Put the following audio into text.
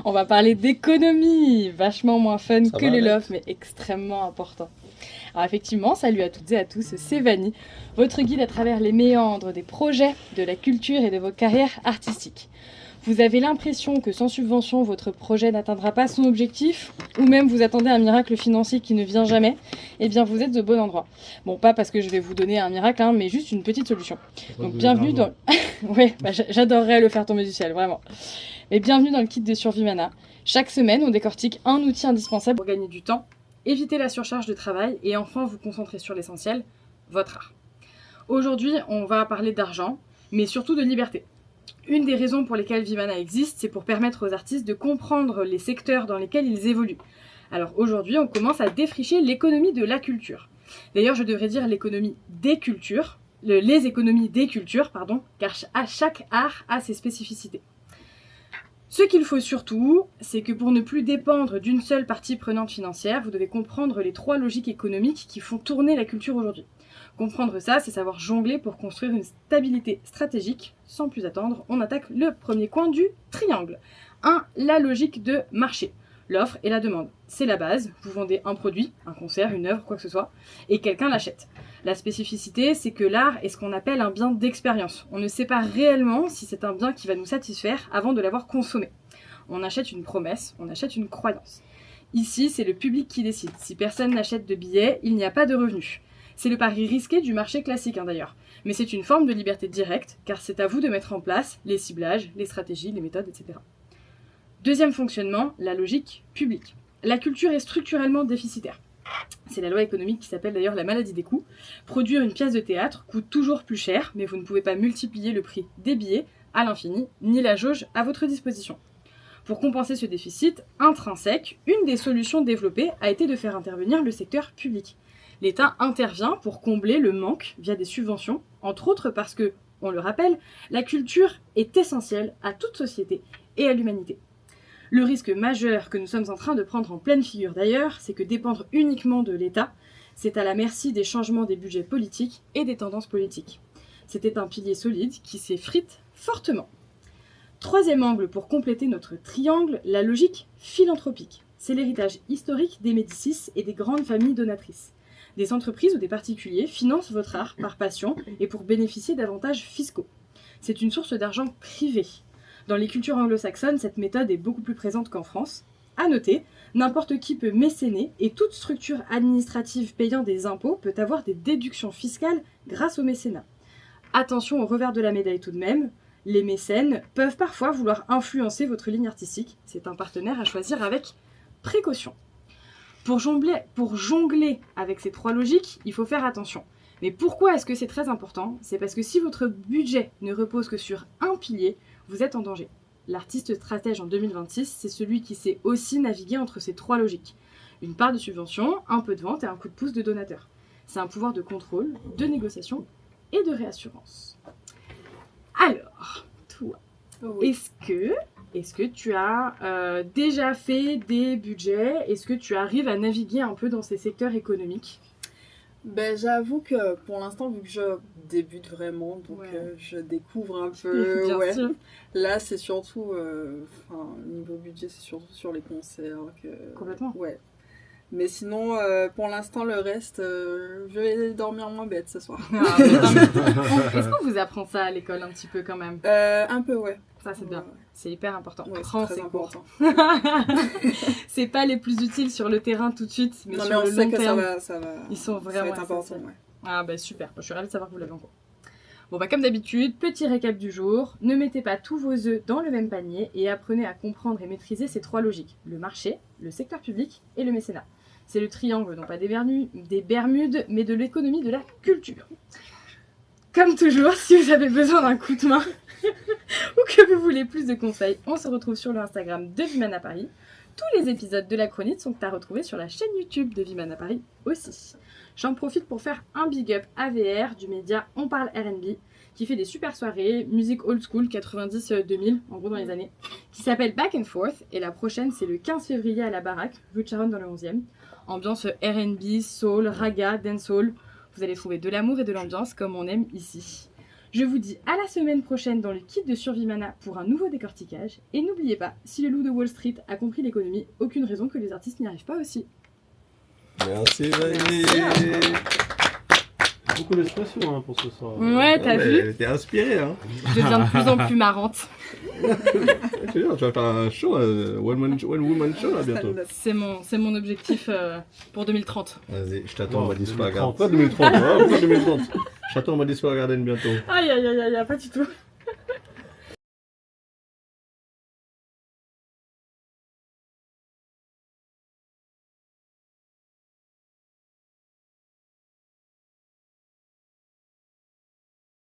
On va parler d'économie, vachement moins fun Ça que va le avec? love, mais extrêmement important. Alors effectivement, salut à toutes et à tous, c'est Vanny, votre guide à travers les méandres des projets, de la culture et de vos carrières artistiques. Vous avez l'impression que sans subvention, votre projet n'atteindra pas son objectif, ou même vous attendez un miracle financier qui ne vient jamais, eh bien vous êtes au bon endroit. Bon, pas parce que je vais vous donner un miracle, hein, mais juste une petite solution. Faut pas Donc donner de bienvenue l'argent. dans... ouais, j'adorerais le faire tomber du ciel, vraiment. Mais bienvenue dans le kit de survie Mana. Chaque semaine, on décortique un outil indispensable pour gagner du temps, éviter la surcharge de travail et enfin vous concentrer sur l'essentiel, votre art. Aujourd'hui, on va parler d'argent, mais surtout de liberté. Une des raisons pour lesquelles Vimana existe, c'est pour permettre aux artistes de comprendre les secteurs dans lesquels ils évoluent. Alors aujourd'hui, on commence à défricher l'économie de la culture. D'ailleurs, je devrais dire l'économie des cultures, les économies des cultures, pardon, car chaque art a ses spécificités. Ce qu'il faut surtout, c'est que pour ne plus dépendre d'une seule partie prenante financière, vous devez comprendre les trois logiques économiques qui font tourner la culture aujourd'hui. Comprendre ça, c'est savoir jongler pour construire une stabilité stratégique. Sans plus attendre, on attaque le premier coin du triangle. 1. La logique de marché. L'offre et la demande. C'est la base. Vous vendez un produit, un concert, une œuvre, quoi que ce soit, et quelqu'un l'achète. La spécificité, c'est que l'art est ce qu'on appelle un bien d'expérience. On ne sait pas réellement si c'est un bien qui va nous satisfaire avant de l'avoir consommé. On achète une promesse, on achète une croyance. Ici, c'est le public qui décide. Si personne n'achète de billets, il n'y a pas de revenus. C'est le pari risqué du marché classique d'ailleurs. Mais c'est une forme de liberté directe, car c'est à vous de mettre en place les ciblages, les stratégies, les méthodes, etc. Deuxième fonctionnement, la logique publique. La culture est structurellement déficitaire. C'est la loi économique qui s'appelle d'ailleurs la maladie des coûts. Produire une pièce de théâtre coûte toujours plus cher, mais vous ne pouvez pas multiplier le prix des billets à l'infini, ni la jauge à votre disposition. Pour compenser ce déficit intrinsèque, une des solutions développées a été de faire intervenir le secteur public. L'État intervient pour combler le manque via des subventions, entre autres parce que, on le rappelle, la culture est essentielle à toute société et à l'humanité. Le risque majeur que nous sommes en train de prendre en pleine figure d'ailleurs, c'est que dépendre uniquement de l'État, c'est à la merci des changements des budgets politiques et des tendances politiques. C'était un pilier solide qui s'effrite fortement. Troisième angle pour compléter notre triangle, la logique philanthropique. C'est l'héritage historique des Médicis et des grandes familles donatrices. Des entreprises ou des particuliers financent votre art par passion et pour bénéficier d'avantages fiscaux. C'est une source d'argent privée. Dans les cultures anglo-saxonnes, cette méthode est beaucoup plus présente qu'en France. À noter, n'importe qui peut mécéner et toute structure administrative payant des impôts peut avoir des déductions fiscales grâce au mécénat. Attention au revers de la médaille tout de même, les mécènes peuvent parfois vouloir influencer votre ligne artistique. C'est un partenaire à choisir avec précaution. Pour jongler avec ces trois logiques, il faut faire attention. Mais pourquoi est-ce que c'est très important ? C'est parce que si votre budget ne repose que sur un pilier, vous êtes en danger. L'artiste stratège en 2026, c'est celui qui sait aussi naviguer entre ces trois logiques. Une part de subvention, un peu de vente et un coup de pouce de donateur. C'est un pouvoir de contrôle, de négociation et de réassurance. Alors, toi, Oui. est-ce que tu as déjà fait des budgets ? Est-ce que tu arrives à naviguer un peu dans ces secteurs économiques ? Ben, j'avoue que pour l'instant, vu que je débute vraiment, donc Ouais. je découvre un peu. Bien Ouais. sûr. Là, c'est surtout, niveau budget, c'est surtout sur les concerts que. Complètement. Ouais. Mais sinon, pour l'instant, le reste, je vais dormir moins bête ce soir. Ah, est-ce qu'on vous apprend ça à l'école un petit peu quand même ? Un peu, ouais. Ça c'est bien, Ouais. c'est hyper important. Ouais, Prends c'est ces très cours. important. C'est pas les plus utiles sur le terrain tout de suite, mais Non, mais sur on le sait long que terme. ça va. Ils sont Ça vraiment va être important, essentiels. ouais. Ah bah super, je suis ravie de savoir que vous l'avez en cours. Bon bah comme d'habitude, petit récap du jour, ne mettez pas tous vos œufs dans le même panier et apprenez à comprendre et maîtriser ces trois logiques, le marché, le secteur public et le mécénat. C'est le triangle, non pas des Bermudes, mais de l'économie de la culture. Comme toujours, si vous avez besoin d'un coup de main ou que vous voulez plus de conseils, on se retrouve sur le Instagram de Vimana Paris. Tous les épisodes de la chronique sont à retrouver sur la chaîne YouTube de Vimana Paris aussi. J'en profite pour faire un big up à VR du média On Parle R&B qui fait des super soirées, musique old school 90-2000, en gros dans les années, qui s'appelle Back and Forth et la prochaine c'est le 15 février à la Baraque, rue de Charonne dans le 11e. Ambiance R&B, soul, raga, dancehall. Vous allez trouver de l'amour et de l'ambiance comme on aime ici. Je vous dis à la semaine prochaine dans le kit de Survie Mana pour un nouveau décortiquage. Et n'oubliez pas, si le loup de Wall Street a compris l'économie, aucune raison que les artistes n'y arrivent pas aussi. Merci Valérie. Beaucoup d'expression hein, pour ce soir. Ouais, t'as vu? T'es inspiré, hein. Je deviens de plus en plus marrante. Tu vas faire un show, one woman show là bientôt. C'est mon objectif pour 2030. Vas-y, je t'attends au Madison Square 2030. Garden. Pas 2030, pas 2030. Je t'attends au Madison Square Garden bientôt. Aïe aïe aïe aïe, pas du tout.